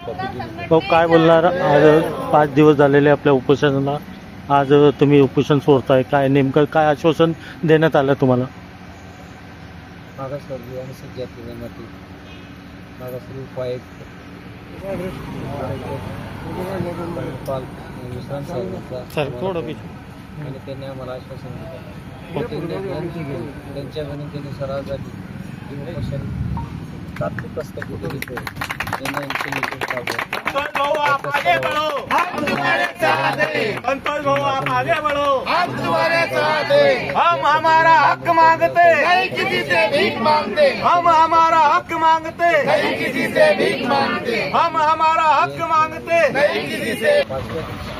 Copy दिली. तो काय बोलणार आज 5 दिवस झालेले आपल्या उपोषणाला, आज तुम्ही उपोषण सोडताय, काय नेमकं काय आश्वासन देण्यात आलं तुम्हाला? मागासवर्गीय अनुसूचित जाती जमाती मागासवर्गीय उपायुक्त पाल विश्रांत साहेबांचा सर थोडं आणि त्यांनी आम्हाला आश्वासन दिलं. त्यांच्या विनंतीनुसार आज आम्ही उपोषण तात्पुरता स्थगित केले. त्यांना आमची मीटिंग काढली. संतोष भाऊ आप आगे बढ़ो, हम तुम्हारे साथ हैं। संतोष भाऊ आप आगे बढ़ो, हम तुम्हारे साथ हैं। हम हमारा हक मांगते नहीं किसी से भीख मांगते, हम हमारा हक मांगते नहीं किसी से भीख मांगते, हम हमारा हक मांगते नहीं किसी से। पाचव्या दिवशी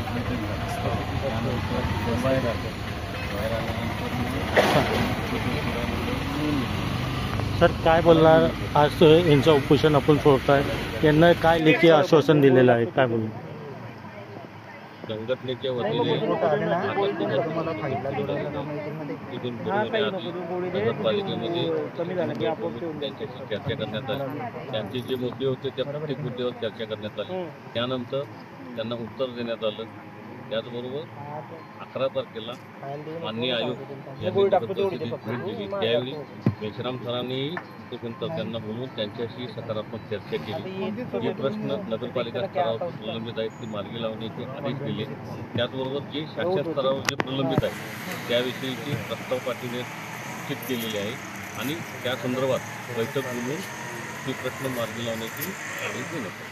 सर काय बोलणार आज यांचं उपोषण आपण सोडताय, यांना काय लेखी आश्वासन दिलेलं आहे, काय बोलणार? संघटनेच्या वतीने नगरपालिकेमध्ये त्यांच्याशी चर्चा करण्यात आली. त्यांचे जे मुद्दे होते त्या प्रत्येक मुद्द्यावर चर्चा करण्यात आली. त्यानंतर त्यांना उत्तर देण्यात आलं. त्याचबरोबर 11 तारखेला माननीय आयोग यांनी नगरपरिषदेत भेट दिली. त्यावेळी मेश्राम सरांनी त्यांना बोलवून त्यांच्याशी सकारात्मक चर्चा केली. जे प्रश्न नगरपालिका स्तरावर प्रलंबित आहेत ते मार्गी लावण्याचे आदेश दिले. त्याचबरोबर जे शासन स्तरावर जे प्रलंबित आहे त्याविषयीची प्रस्ताव पाठविण्यात निश्चित केलेले आहे आणि त्या संदर्भात बैठक बोलून ते प्रश्न मार्गी लावण्याची आदेश देण्यात आले.